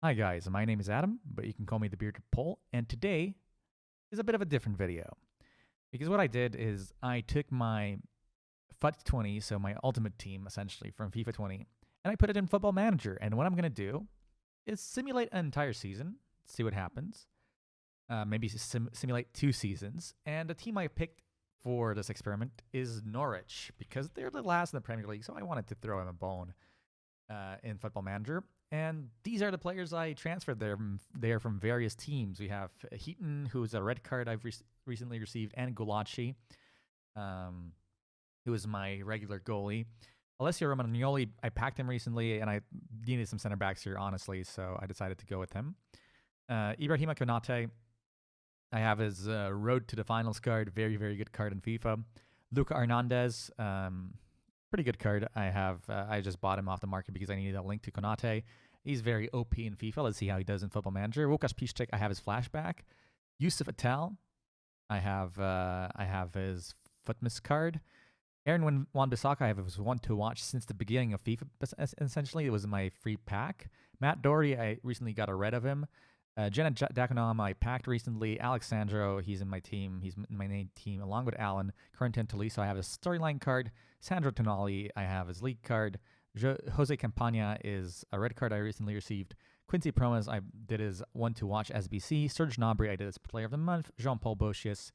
Hi guys, my name is Adam, but you can call me the Bearded Pole, and today is a bit of a different video. Because what I did is I took my FUT 20, so my ultimate team essentially from FIFA 20, and I put it in Football Manager. And what I'm going to do is simulate an entire season, see what happens. Maybe simulate 2 seasons. And the team I picked for this experiment is Norwich, because they're the last in the Premier League, so I wanted to throw them a bone in Football Manager. And these are the players I transferred there from various teams. We have Heaton, who's a red card I've recently received, and Gulacsi, um, who is my regular goalie. Alessio Romagnoli, I packed him recently, and I needed some center backs here, honestly, so I decided to go with him. Ibrahima Konate, I have his Road to the Finals card, very, very good card in FIFA. Luca Hernandez, pretty good card. I just bought him off the market because I needed a link to Konate. He's very OP in FIFA. Let's see how he does in Football Manager. Łukasz Piszczek, I have his flashback. Yusuf Atal, I have his Footmas card. Aaron Wan-Bissaka, I have his one to watch since the beginning of FIFA. Essentially, it was my free pack. Matt Doherty, I recently got a red of him. Jenna Dakonam, I packed recently. Alexandro, he's in my team. He's in my main team, along with Alan. Corentin Tolisso, I have his storyline card. Sandro Tonali, I have his league card. Jose Campagna is a red card I recently received. Quincy Promes, I did his one to watch SBC. Serge Gnabry, I did his player of the month. Jean-Paul Bochius,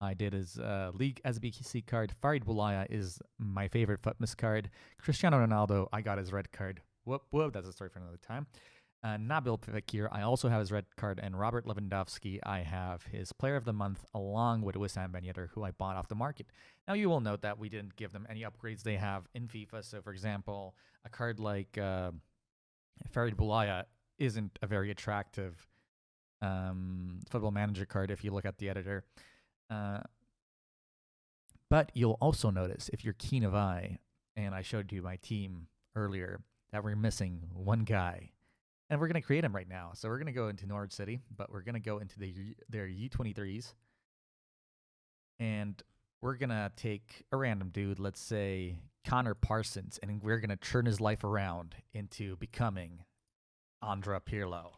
I did his league SBC card. Farid Boulaya is my favorite Footmas card. Cristiano Ronaldo, I got his red card. Whoop, whoop, that's a story for another time. Nabil Fekir, I also have his red card, and Robert Lewandowski, I have his player of the month, along with Wissam Ben Yedder, who I bought off the market. Now, you will note that we didn't give them any upgrades they have in FIFA. So, for example, a card like Farid Boulaya isn't a very attractive Football Manager card if you look at the editor. But you'll also notice, if you're keen of eye, and I showed you my team earlier, that we're missing one guy. And we're going to create him right now. So we're going to go into Norwich City, but we're going to go into their U23s. And we're going to take a random dude, let's say Connor Parsons, and we're going to turn his life around into becoming Andrea Pirlo.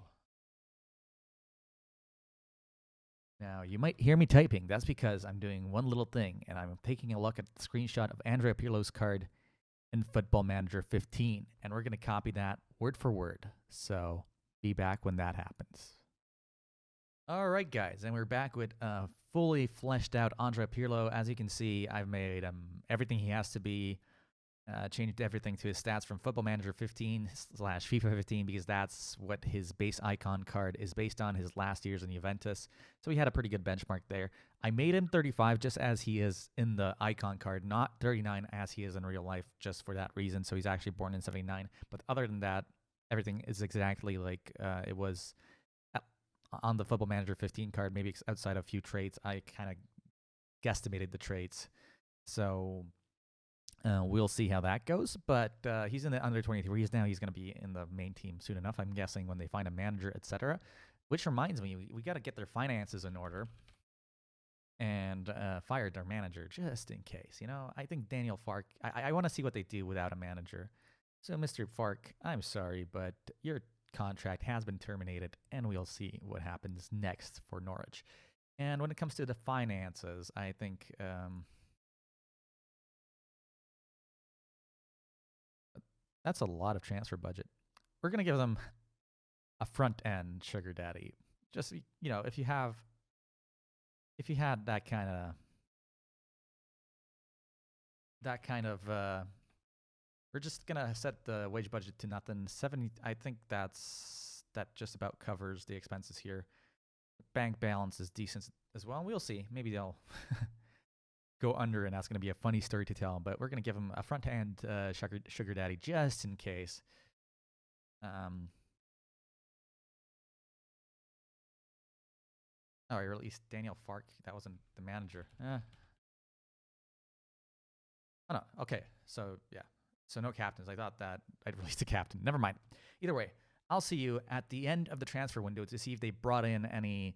Now, you might hear me typing. That's because I'm doing one little thing, and I'm taking a look at the screenshot of Andrea Pirlo's card in Football Manager 15, and we're going to copy that word for word. So be back when that happens. All right, guys, and we're back with fully fleshed out Andrea Pirlo. As you can see, I've made everything he has to be. Changed everything to his stats from Football Manager 15/FIFA 15 because that's what his base icon card is based on, his last years in Juventus. So he had a pretty good benchmark there. I made him 35 just as he is in the icon card, not 39 as he is in real life, just for that reason. So he's actually born in 79. But other than that, everything is exactly like it was on the Football Manager 15 card, maybe outside of a few traits. I kind of guesstimated the traits. So we'll see how that goes, but he's in the under 23s now. He's going to be in the main team soon enough, I'm guessing, when they find a manager, etc. Which reminds me, we got to get their finances in order and fire their manager just in case. You know, I think Daniel Fark, I want to see what they do without a manager. So, Mr. Fark, I'm sorry, but your contract has been terminated, and we'll see what happens next for Norwich. And when it comes to the finances, I think that's a lot of transfer budget. We're going to give them a front end sugar daddy. Just, you know, if you had that kind of we're just going to set the wage budget to nothing. 70, I think that just about covers the expenses here. Bank balance is decent as well. We'll see. Maybe they'll go under, and that's going to be a funny story to tell. But we're going to give him a front end sugar daddy just in case. Oh, I released Daniel Fark. That wasn't the manager. Oh no. Okay. So yeah. So no captains. I thought that I'd released a captain. Never mind. Either way, I'll see you at the end of the transfer window to see if they brought in any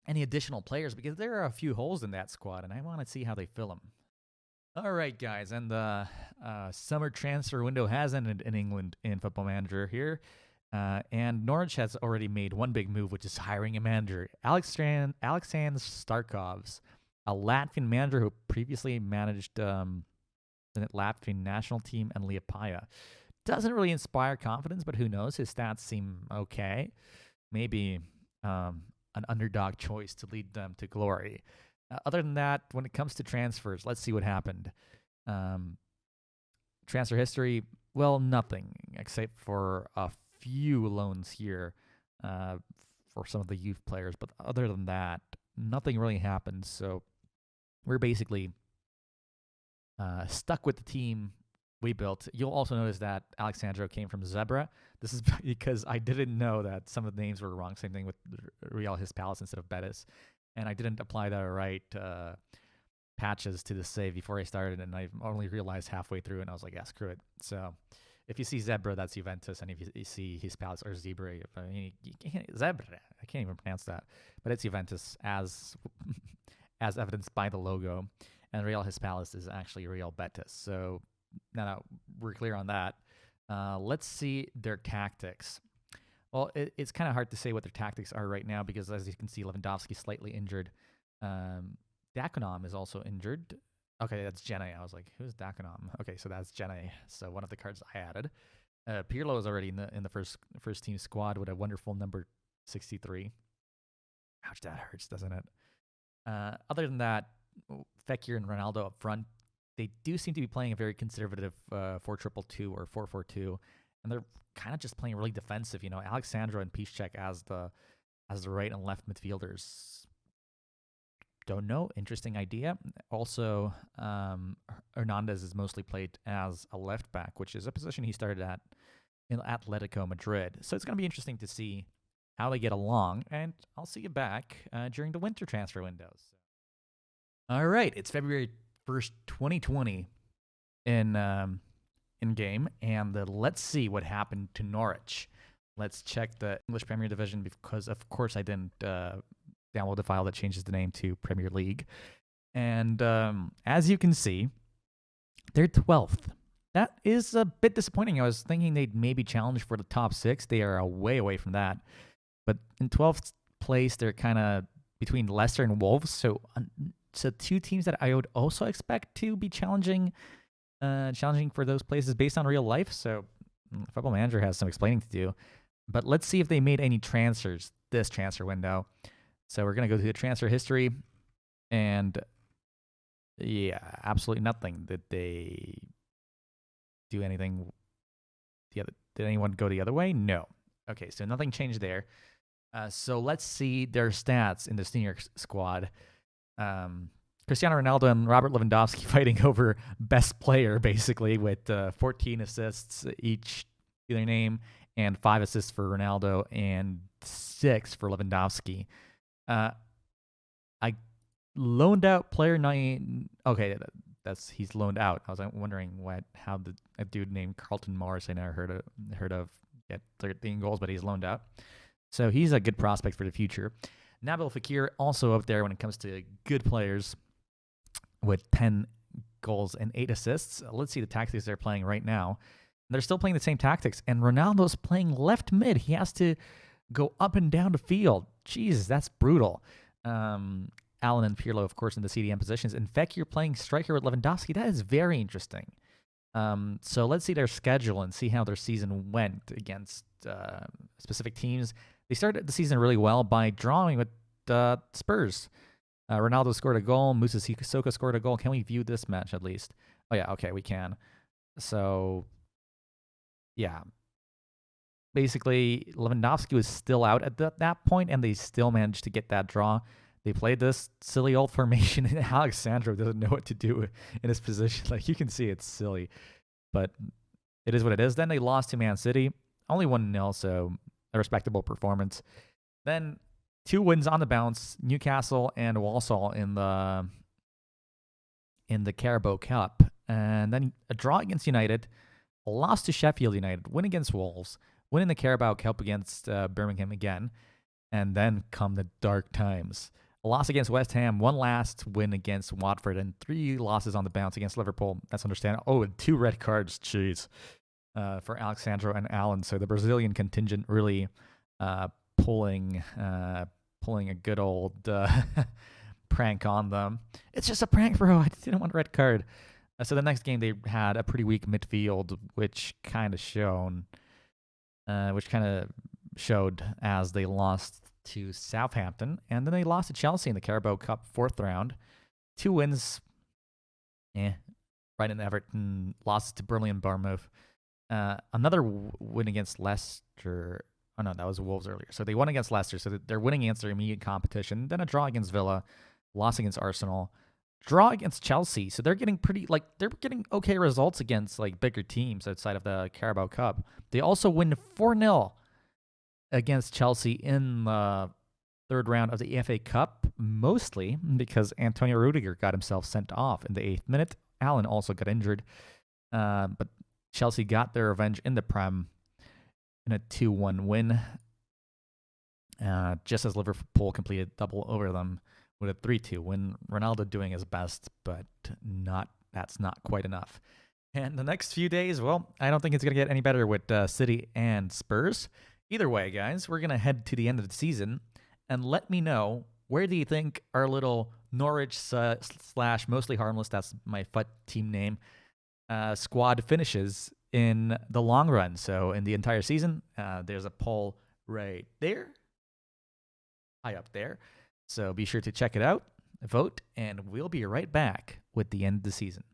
additional players, because there are a few holes in that squad, and I want to see how they fill them. All right, guys, and the summer transfer window has ended in England in Football Manager here. And Norwich has already made one big move, which is hiring a manager. Alexander Starkovs, a Latvian manager who previously managed the Latvian national team and Liepāja. Doesn't really inspire confidence, but who knows? His stats seem okay. Maybe an underdog choice to lead them to glory. Other than that, when it comes to transfers, let's see what happened. Transfer history, well, nothing except for a few loans here for some of the youth players. But other than that, nothing really happened. So we're basically stuck with the team we built. You'll also notice that Alexandro came from Zebra. This is because I didn't know that some of the names were wrong. Same thing with Real Hispalis instead of Betis. And I didn't apply the right patches to the save before I started, and I only realized halfway through, and I was like, yeah, screw it. So if you see Zebra, that's Juventus, and if you see Hispalis or Zebra, I mean, Zebra, I can't even pronounce that, but it's Juventus as as evidenced by the logo, and Real Hispalis is actually Real Betis. So now we're clear on that. Let's see their tactics. Well, it's kind of hard to say what their tactics are right now because, as you can see, Lewandowski's slightly injured. Dakonam is also injured. Okay, that's Jenny. I was like, who's Dakonam? Okay, so that's Jenny. So one of the cards I added. Pirlo is already in the first team squad with a wonderful number 63. Ouch, that hurts, doesn't it? Other than that, Fekir and Ronaldo up front, they do seem to be playing a very conservative 4-2-2 or 4-4-2, and they're kind of just playing really defensive. You know, Alexandro and Piszczek as the right and left midfielders. Don't know. Interesting idea. Also, Hernandez is mostly played as a left back, which is a position he started at in Atletico Madrid. So it's going to be interesting to see how they get along, and I'll see you back during the winter transfer windows. All right, it's February 1st, 2020 in game, and let's see what happened to Norwich. Let's check the English Premier Division because, of course, I didn't download the file that changes the name to Premier League. And as you can see, they're 12th. That is a bit disappointing. I was thinking they'd maybe challenge for the top 6. They are way away from that. But in 12th place, they're kind of between Leicester and Wolves. So two teams that I would also expect to be challenging for those places based on real life. So Football Manager has some explaining to do. But let's see if they made any transfers this transfer window. So we're going to go through the transfer history. And yeah, absolutely nothing. Did they do anything? Did anyone go the other way? No. Okay, so nothing changed there. So let's see their stats in the senior squad. Cristiano Ronaldo and Robert Lewandowski fighting over best player, basically, with 14 assists each to their name, and 5 assists for Ronaldo and 6 for Lewandowski. I loaned out player 9. Okay, he's loaned out. I was wondering how a dude named Carlton Morris I never heard of get 13 goals, but he's loaned out. So he's a good prospect for the future. Nabil Fekir also up there when it comes to good players with 10 goals and 8 assists. Let's see the tactics they're playing right now. They're still playing the same tactics, and Ronaldo's playing left mid. He has to go up and down the field. Jesus, that's brutal. Allen and Pirlo, of course, in the CDM positions. And Fekir playing striker with Lewandowski. That is very interesting. So let's see their schedule and see how their season went against specific teams. They started the season really well by drawing with Spurs. Ronaldo scored a goal. Moussa Sissoko scored a goal. Can we view this match at least? Oh, yeah, okay, we can. So, yeah. Basically, Lewandowski was still out at that point, and they still managed to get that draw. They played this silly old formation, and Alexandro doesn't know what to do in his position. Like, you can see it's silly, but it is what it is. Then they lost to Man City. Only 1-0, so a respectable performance. Then 2 wins on the bounce, Newcastle and Walsall in the Carabao Cup. And then a draw against United, a loss to Sheffield United, win against Wolves, win in the Carabao Cup against Birmingham again, and then come the dark times. A loss against West Ham, 1 last win against Watford, and 3 losses on the bounce against Liverpool. That's understandable. Oh, and 2 red cards. Jeez. for Alexandro and Alan. So the Brazilian contingent really pulling a good old prank on them. It's just a prank, bro. I didn't want a red card. So the next game they had a pretty weak midfield, which kind of showed as they lost to Southampton, and then they lost to Chelsea in the Carabao Cup 4th round. 2 wins, Brighton, Everton, lost to Burnley and Bournemouth. Another win against Leicester. Oh no, that was Wolves earlier. So they won against Leicester, so they're winning against their immediate competition. Then a draw against Villa, loss against Arsenal, draw against Chelsea. So they're getting they're getting okay results against like bigger teams outside of the Carabao Cup. They also win 4-0 against Chelsea in the 3rd round of the FA Cup, mostly because Antonio Rudiger got himself sent off in the 8th minute. Allen also got injured, but Chelsea got their revenge in the Prem in a 2-1 win, just as Liverpool completed double over them with a 3-2 win. Ronaldo doing his best, but that's not quite enough. And the next few days, well, I don't think it's going to get any better with City and Spurs. Either way, guys, we're going to head to the end of the season, and let me know, where do you think our little Norwich / mostly harmless, that's my FUT team name, squad finishes in the long run? So in the entire season, there's a poll right there, high up there. So be sure to check it out, vote, and we'll be right back with the end of the season.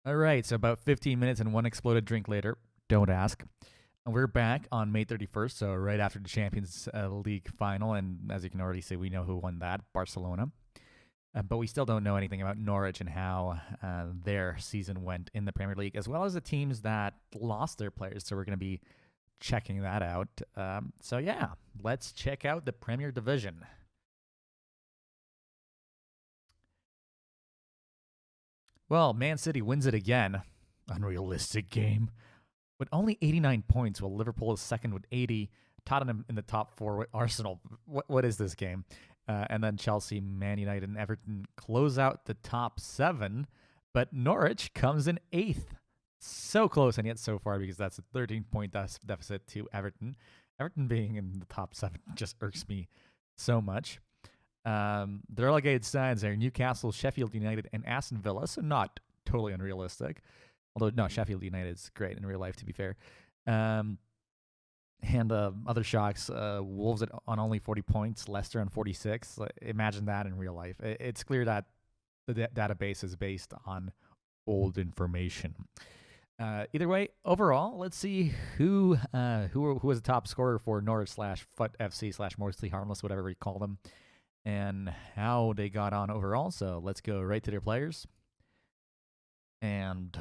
All right, so about 15 minutes and one exploded drink later, don't ask. And we're back on May 31st, so right after the Champions League final, and as you can already see, we know who won that, Barcelona. But we still don't know anything about Norwich and how their season went in the Premier League, as well as the teams that lost their players. So we're going to be checking that out. So yeah, let's check out the Premier Division. Well, Man City wins it again. Unrealistic game. With only 89 points, while Liverpool is second with 80. Tottenham in the top 4 with Arsenal. What is this game? And then Chelsea, Man United, and Everton close out the top 7. But Norwich comes in 8th. So close and yet so far, because that's a 13-point deficit to Everton. Everton being in the top 7 just irks me so much. The relegated sides are Newcastle, Sheffield United, and Aston Villa, so not totally unrealistic. Although, no, Sheffield United is great in real life, to be fair. And other shocks, Wolves on only 40 points, Leicester on 46. Imagine that in real life. It's clear that the database is based on old information. Either way, overall, let's see who was the top scorer for Norwich / FUT FC / mostly harmless, whatever we call them, and how they got on overall. So let's go right to their players. And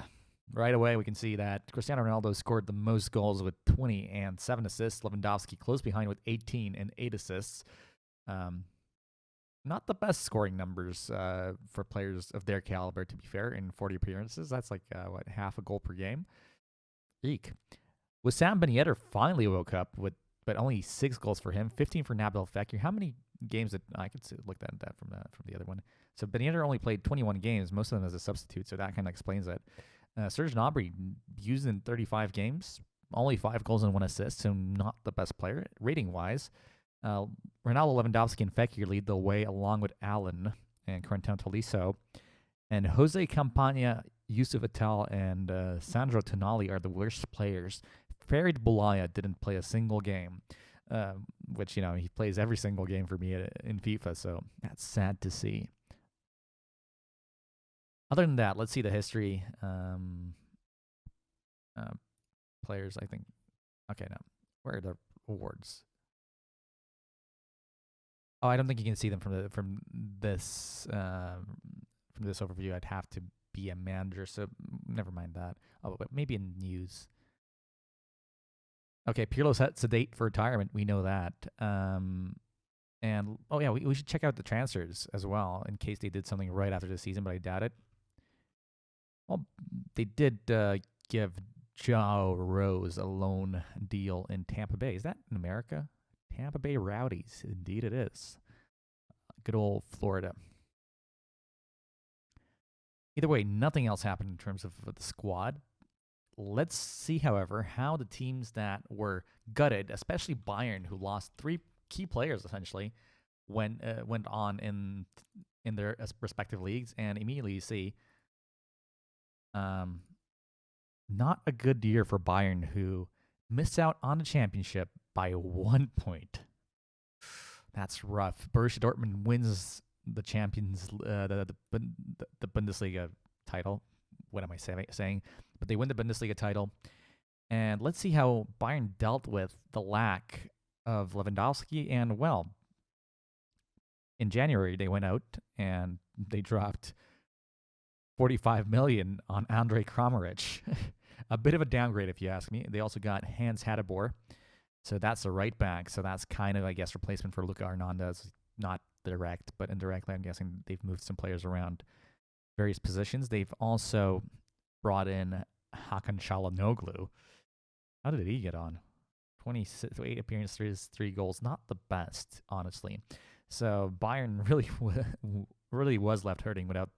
right away, we can see that Cristiano Ronaldo scored the most goals with 20 and 7 assists. Lewandowski close behind with 18 and 8 assists. Not the best scoring numbers for players of their caliber, to be fair, in 40 appearances. That's like, half a goal per game? Eek. Wissam Ben Yedder finally woke up, but only 6 goals for him, 15 for Nabil Fekir. How many games did I could look at that from the other one? So Ben Yedder only played 21 games, most of them as a substitute, so that kind of explains it. Serge Gnabry used in 35 games, only 5 goals and 1 assist, so not the best player rating-wise. Ronaldo, Lewandowski, and Fekir lead the way, along with Allen and Corentin Tolisso. And Jose Campagna, Yusuf Attal, and Sandro Tonali are the worst players. Farid Boulaya didn't play a single game, which, he plays every single game for me in FIFA, so that's sad to see. Other than that, let's see the history. Players, I think. Okay, no. Where are the awards? Oh, I don't think you can see them from this overview. I'd have to be a manager, so never mind that. Oh, but maybe in news. Okay, Pirlo sets a date for retirement. We know that. And oh yeah, we should check out the transfers as well in case they did something right after the season, but I doubt it. Well, they did give Joao Rose a loan deal in Tampa Bay. Is that in America? Tampa Bay Rowdies. Indeed it is. Good old Florida. Either way, nothing else happened in terms of the squad. Let's see, however, how the teams that were gutted, especially Bayern, who lost 3 key players essentially, went on in their respective leagues, and immediately you see, not a good year for Bayern, who missed out on the championship by 1 point. That's rough. Borussia Dortmund wins the the Bundesliga title. What am I saying? But they win the Bundesliga title. And let's see how Bayern dealt with the lack of Lewandowski. And, well, in January, they went out and they dropped 45 million on Andre Kramaric. A bit of a downgrade, if you ask me. They also got Hans Hadebor. So that's a right back. So that's kind of, I guess, replacement for Luka Hernandez. Not direct, but indirectly, I'm guessing they've moved some players around various positions. They've also brought in Hakan Çalhanoğlu. How did he get on? 28 appearances, 3 goals. Not the best, honestly. So Bayern really was left hurting without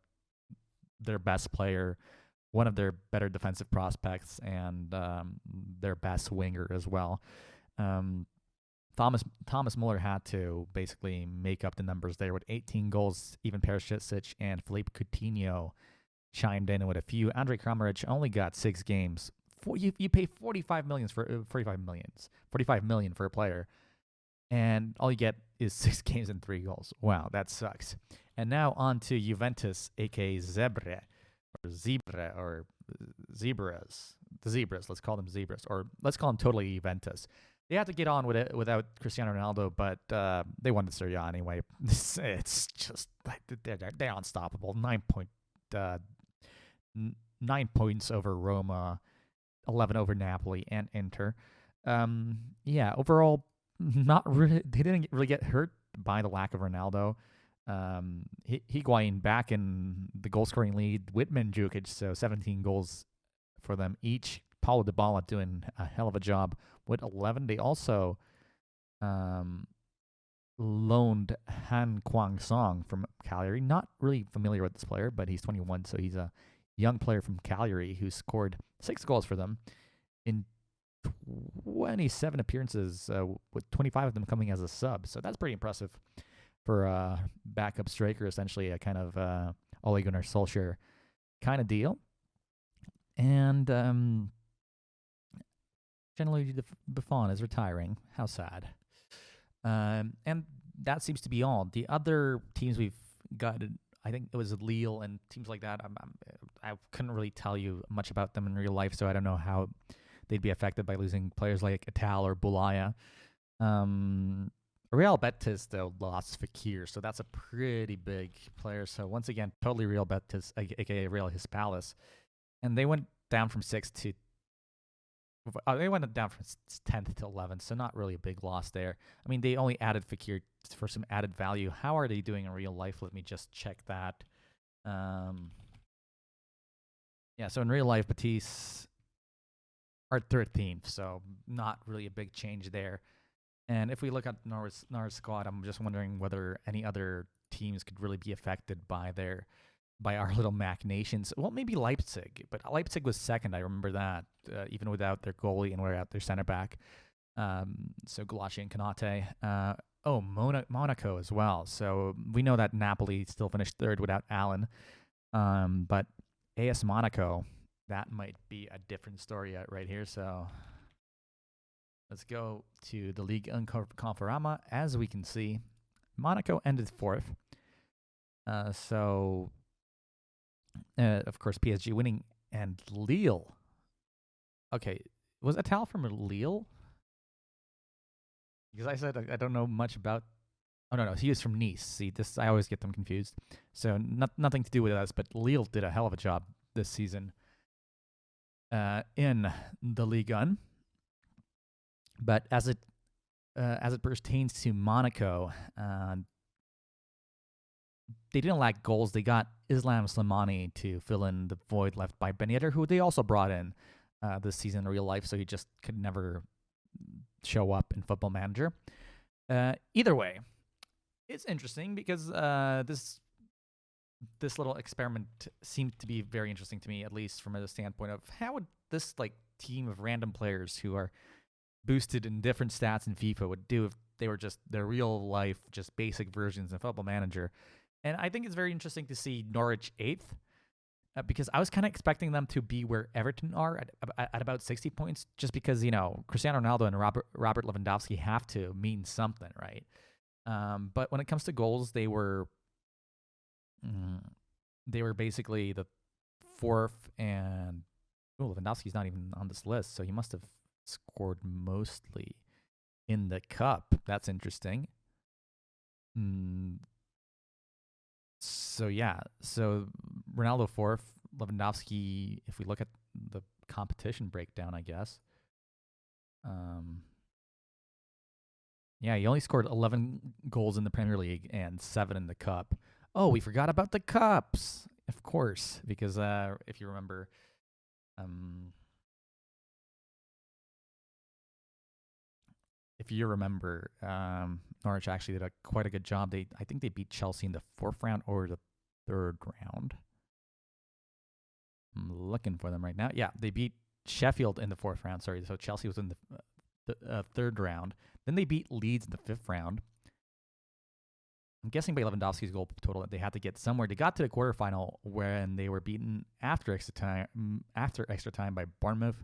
their best player, one of their better defensive prospects, and their best winger as well. Thomas Muller had to basically make up the numbers there with 18 goals. Even Perisic and Philippe Coutinho chimed in with a few. Andre Kramaric only got 6 games. You pay 45 million for a player, and all you get is 6 games and 3 goals. Wow, that sucks. And now on to Juventus, aka Zebra, or Zebras. The Zebras. Let's call them Zebras, or let's call them totally Juventus. They had to get on with it without Cristiano Ronaldo, but they won the Serie A anyway. It's just like they're unstoppable. 9 points over Roma, 11 over Napoli and Inter. Overall, not really. They didn't really get hurt by the lack of Ronaldo. Higuain back in the goal-scoring lead with Mandzukic, so 17 goals for them each. Paulo Dybala doing a hell of a job with 11. They also loaned Han Kwang-song from Cagliari. Not really familiar with this player, but he's 21, so he's a young player from Cagliari who scored 6 goals for them in 27 appearances, with 25 of them coming as a sub. So that's pretty impressive for a backup striker, essentially a kind of Ole Gunnar Solskjaer kind of deal. And generally, Buffon is retiring. How sad. And that seems to be all. The other teams we've got, I think it was Lille and teams like that. I couldn't really tell you much about them in real life, so I don't know how they'd be affected by losing players like Ital or Boulaya. Real Betis, though, lost Fekir, so that's a pretty big player. So once again, totally Real Betis, aka Real Hispalis. And they went down from 6th to... they went down from 10th to 11th, so not really a big loss there. I mean, they only added Fekir for some added value. How are they doing in real life? Let me just check that. So in real life, Betis are 13th, so not really a big change there. And if we look at Norway's squad, I'm just wondering whether any other teams could really be affected by our little machinations. Well, maybe Leipzig, but Leipzig was second. I remember that, even without their goalie and without their center back. So Gulacsi and Konate. Monaco as well. So we know that Napoli still finished 3rd without Allen. But AS Monaco, that might be a different story right here. So let's go to the Ligue 1 Conforama. As we can see, Monaco ended 4th. Of course, PSG winning, and Lille. Okay, was Ital from Lille? Because I said I don't know much about... Oh, no, he was from Nice. See, I always get them confused. So nothing to do with us, but Lille did a hell of a job this season in the Ligue 1. But as it pertains to Monaco, they didn't lack goals. They got Islam Slimani to fill in the void left by Ben Yedder, who they also brought in this season in real life, so he just could never show up in Football Manager. Either way, it's interesting because this little experiment seemed to be very interesting to me, at least from a standpoint of how would this like team of random players who are boosted in different stats in FIFA would do if they were just their real life, just basic versions in Football Manager. And I think it's very interesting to see Norwich 8th because I was kind of expecting them to be where Everton are at about 60 points, just because, you know, Cristiano Ronaldo and Robert Lewandowski have to mean something, right? But when it comes to goals, they were basically the 4th, and Lewandowski's not even on this list, so he must have scored mostly in the cup. That's interesting. So yeah, so Ronaldo 4th, Lewandowski, if we look at the competition breakdown, I guess. Yeah, he only scored 11 goals in the Premier League and 7 in the cup. Oh, we forgot about the cups, of course, because if you remember, Norwich actually did quite a good job. I think they beat Chelsea in the 4th round or the 3rd round. I'm looking for them right now. Yeah, they beat Sheffield in the 4th round. Sorry, so Chelsea was in the 3rd round. Then they beat Leeds in the 5th round. I'm guessing by Lewandowski's goal total that they had to get somewhere. They got to the quarterfinal when they were beaten after extra time by Bournemouth,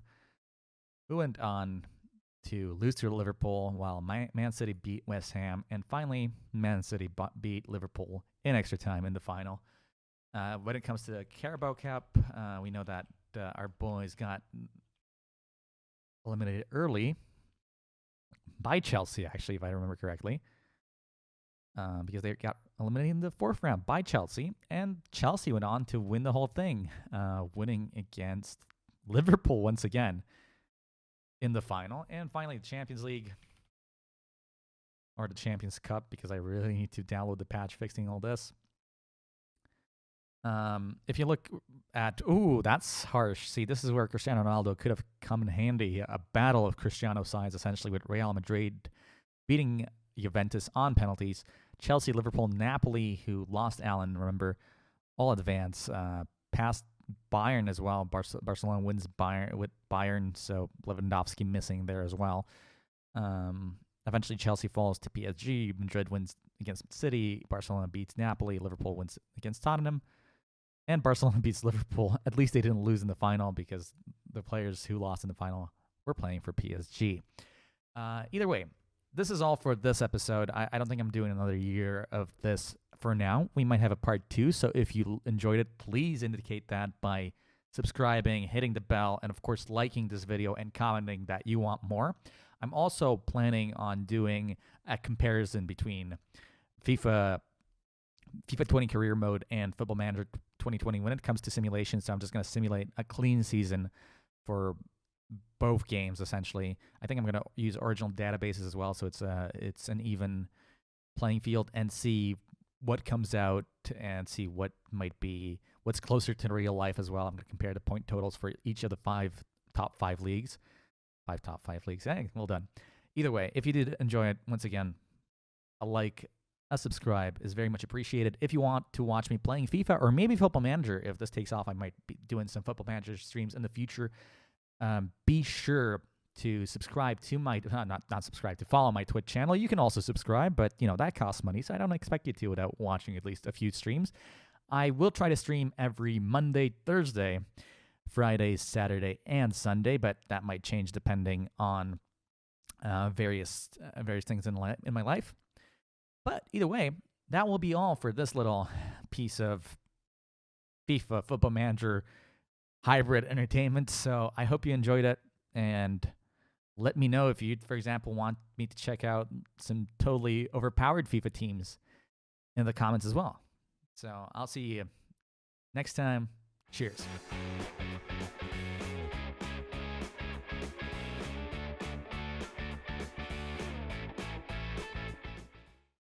who went on to lose to Liverpool, while Man City beat West Ham, and finally Man City beat Liverpool in extra time in the final. When it comes to the Carabao Cup, we know that our boys got eliminated early by Chelsea, actually, if I remember correctly, because they got eliminated in the 4th round by Chelsea, and Chelsea went on to win the whole thing, winning against Liverpool once again in the final. And finally, the Champions League, or the Champions Cup, because I really need to download the patch fixing all this. If you look at, that's harsh. See, this is where Cristiano Ronaldo could have come in handy. A battle of Cristiano sides, essentially, with Real Madrid beating Juventus on penalties. Chelsea, Liverpool, Napoli, who lost Allen, remember, all advance, past Bayern as well. Barcelona wins with Bayern, so Lewandowski missing there as well. Eventually, Chelsea falls to PSG. Madrid wins against City. Barcelona beats Napoli. Liverpool wins against Tottenham. And Barcelona beats Liverpool. At least they didn't lose in the final because the players who lost in the final were playing for PSG. Either way, this is all for this episode. I don't think I'm doing another year of this for now. We might have a part 2, so if you enjoyed it, please indicate that by subscribing, hitting the bell, and of course liking this video and commenting that you want more. I'm also planning on doing a comparison between FIFA 20 career mode and Football Manager 2020 when it comes to simulation. So I'm just going to simulate a clean season for both games, essentially. I think I'm going to use original databases as well, so it's an even playing field, and see what comes out and see what's closer to real life as well. I'm going to compare the point totals for each of the top five leagues. Hey, well done. Either way, if you did enjoy it, once again, a like, a subscribe is very much appreciated. If you want to watch me playing FIFA or maybe Football Manager, if this takes off, I might be doing some Football Manager streams in the future. Be sure to subscribe to my, not subscribe, to follow my Twitch channel. You can also subscribe, but that costs money, so I don't expect you to without watching at least a few streams. I will try to stream every Monday, Thursday, Friday, Saturday, and Sunday, but that might change depending on various things in my life. But either way, that will be all for this little piece of FIFA Football Manager hybrid entertainment. So I hope you enjoyed it, and let me know if you, for example, want me to check out some totally overpowered FIFA teams in the comments as well. So I'll see you next time. Cheers.